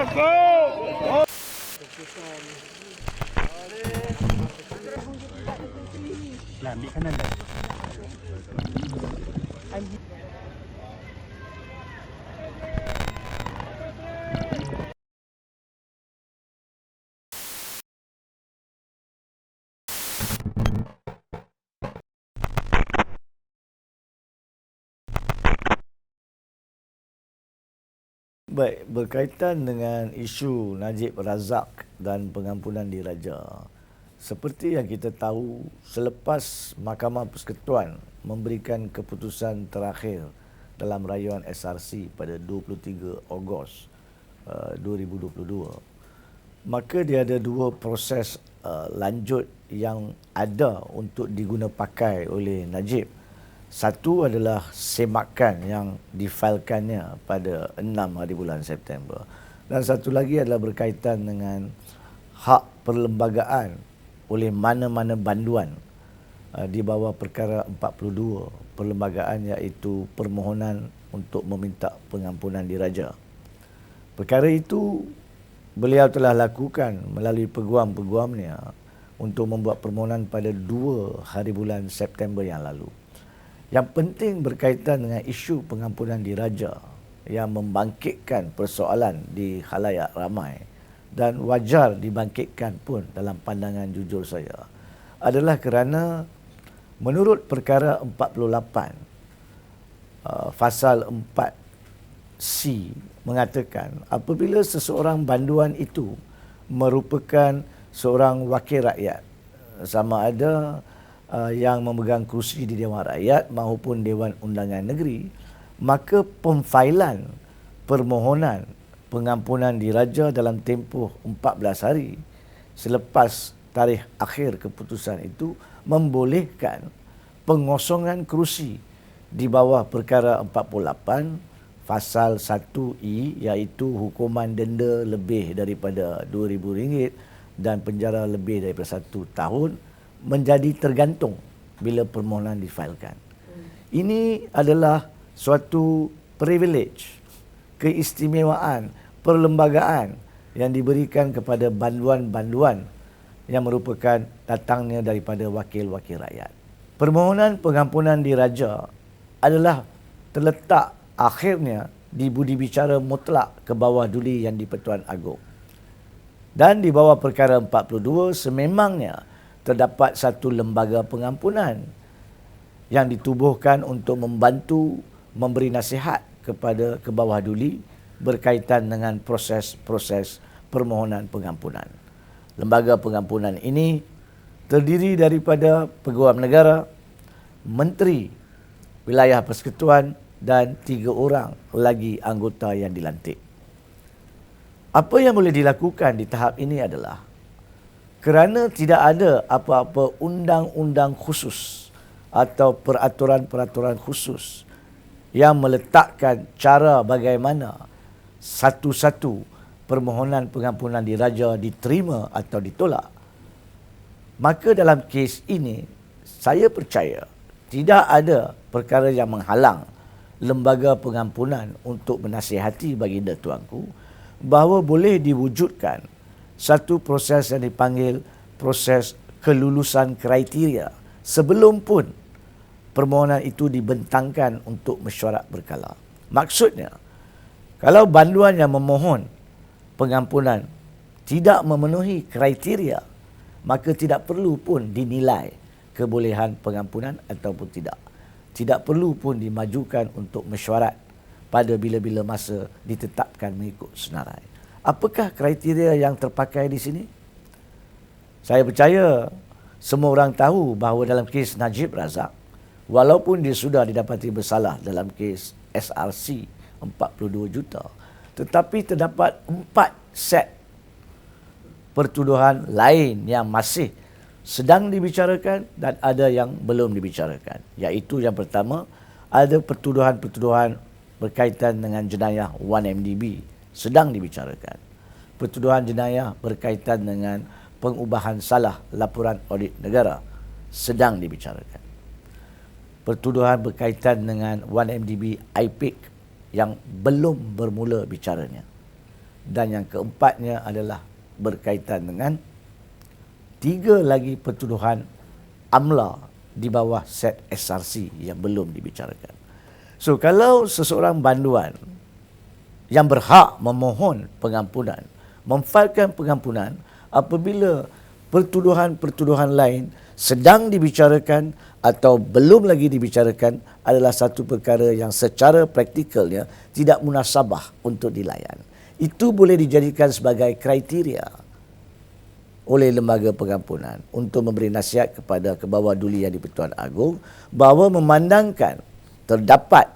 Lah, ambil kanan dah. Baik, berkaitan dengan isu Najib Razak dan pengampunan diraja. Seperti yang kita tahu, selepas Mahkamah Persekutuan memberikan keputusan terakhir dalam rayuan SRC pada 23 Ogos 2022, maka dia ada dua proses lanjut yang ada untuk diguna pakai oleh Najib. Satu adalah semakan yang difailkannya pada 6 hari bulan September. Dan satu lagi adalah berkaitan dengan hak perlembagaan oleh mana-mana banduan di bawah perkara 42 perlembagaan, iaitu permohonan untuk meminta pengampunan diraja. Perkara itu beliau telah lakukan melalui peguam-peguamnya untuk membuat permohonan pada 2 hari bulan September yang lalu. Yang penting berkaitan dengan isu pengampunan diraja yang membangkitkan persoalan di khalayak ramai dan wajar dibangkitkan pun dalam pandangan jujur saya adalah kerana menurut perkara 48 pasal 4C mengatakan apabila seseorang banduan itu merupakan seorang wakil rakyat, sama ada yang memegang kerusi di Dewan Rakyat maupun Dewan Undangan Negeri, maka pemfailan permohonan pengampunan diraja dalam tempoh 14 hari selepas tarikh akhir keputusan itu membolehkan pengosongan kerusi di bawah perkara 48 pasal 1E, iaitu hukuman denda lebih daripada RM2,000 dan penjara lebih daripada 1 tahun menjadi tergantung bila permohonan difailkan. Ini adalah suatu privilege, keistimewaan, perlembagaan yang diberikan kepada banduan-banduan yang merupakan datangnya daripada wakil-wakil rakyat. Permohonan pengampunan diraja adalah terletak akhirnya di budi bicara mutlak ke bawah duli yang di-Pertuan Agong. Dan di bawah perkara 42 sememangnya terdapat satu lembaga pengampunan yang ditubuhkan untuk membantu memberi nasihat kepada ke bawah duli berkaitan dengan proses-proses permohonan pengampunan. Lembaga pengampunan ini terdiri daripada Peguam Negara, Menteri Wilayah Persekutuan dan 3 orang lagi anggota yang dilantik. Apa yang boleh dilakukan di tahap ini adalah kerana tidak ada apa-apa undang-undang khusus atau peraturan-peraturan khusus yang meletakkan cara bagaimana satu-satu permohonan pengampunan diraja diterima atau ditolak, maka dalam kes ini saya percaya tidak ada perkara yang menghalang lembaga pengampunan untuk menasihati baginda tuanku bahawa boleh diwujudkan satu proses yang dipanggil proses kelulusan kriteria sebelum pun permohonan itu dibentangkan untuk mesyuarat berkala. Maksudnya, kalau banduan yang memohon pengampunan tidak memenuhi kriteria, maka tidak perlu pun dinilai kebolehan pengampunan ataupun tidak. Tidak perlu pun dimajukan untuk mesyuarat pada bila-bila masa ditetapkan mengikut senarai. Apakah kriteria yang terpakai di sini? Saya percaya semua orang tahu bahawa dalam kes Najib Razak, walaupun dia sudah didapati bersalah dalam kes SRC 42 juta, tetapi terdapat 4 set pertuduhan lain yang masih sedang dibicarakan dan ada yang belum dibicarakan. Iaitu yang pertama, ada pertuduhan-pertuduhan berkaitan dengan jenayah 1MDB sedang dibicarakan. Pertuduhan jenayah berkaitan dengan pengubahan salah laporan audit negara sedang dibicarakan. Pertuduhan berkaitan dengan 1MDB IPIC yang belum bermula bicaranya. Dan yang keempatnya adalah berkaitan dengan 3 lagi pertuduhan amla di bawah set SRC yang belum dibicarakan. So, kalau seseorang banduan yang berhak memohon pengampunan, memfailkan pengampunan apabila pertuduhan-pertuduhan lain sedang dibicarakan atau belum lagi dibicarakan, adalah satu perkara yang secara praktikalnya tidak munasabah untuk dilayan. Itu boleh dijadikan sebagai kriteria oleh Lembaga Pengampunan untuk memberi nasihat kepada Kebawah Duli Yang di-Pertuan Agong bahawa memandangkan terdapat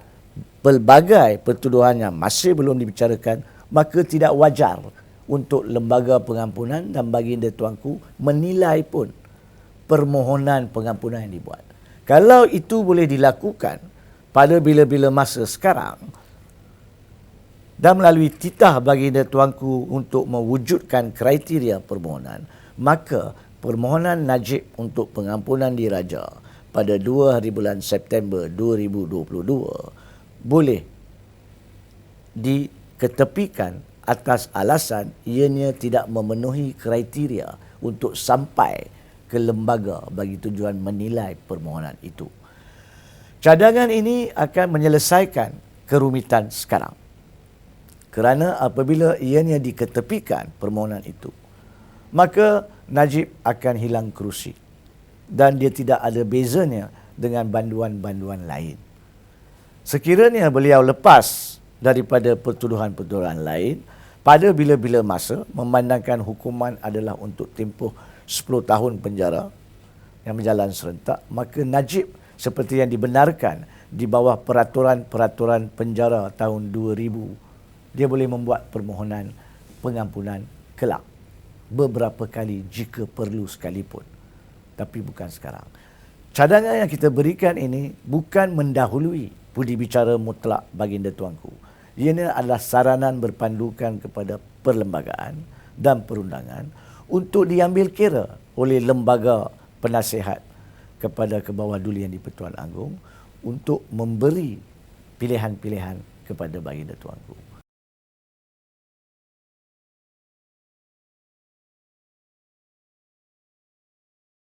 pelbagai pertuduhan yang masih belum dibicarakan, maka tidak wajar untuk Lembaga Pengampunan dan baginda tuanku menilai pun permohonan pengampunan yang dibuat. Kalau itu boleh dilakukan pada bila-bila masa sekarang dan melalui titah baginda tuanku untuk mewujudkan kriteria permohonan, maka permohonan Najib untuk pengampunan diraja pada 2 hari bulan September 2022 boleh diketepikan atas alasan ianya tidak memenuhi kriteria untuk sampai ke lembaga bagi tujuan menilai permohonan itu. Cadangan ini akan menyelesaikan kerumitan sekarang. Kerana apabila ianya diketepikan permohonan itu, maka Najib akan hilang kerusi dan dia tidak ada bezanya dengan banduan-banduan lain. Sekiranya beliau lepas daripada pertuduhan-pertuduhan lain pada bila-bila masa, memandangkan hukuman adalah untuk tempoh 10 tahun penjara yang berjalan serentak, maka Najib seperti yang dibenarkan di bawah peraturan-peraturan penjara tahun 2000, dia boleh membuat permohonan pengampunan kelak beberapa kali jika perlu sekalipun, tapi bukan sekarang. Cadangan yang kita berikan ini bukan mendahului budi bicara mutlak baginda tuanku. Ia adalah saranan berpandukan kepada perlembagaan dan perundangan untuk diambil kira oleh lembaga penasihat kepada Kebawah Duli Yang di-Pertuan Agong untuk memberi pilihan-pilihan kepada baginda tuanku.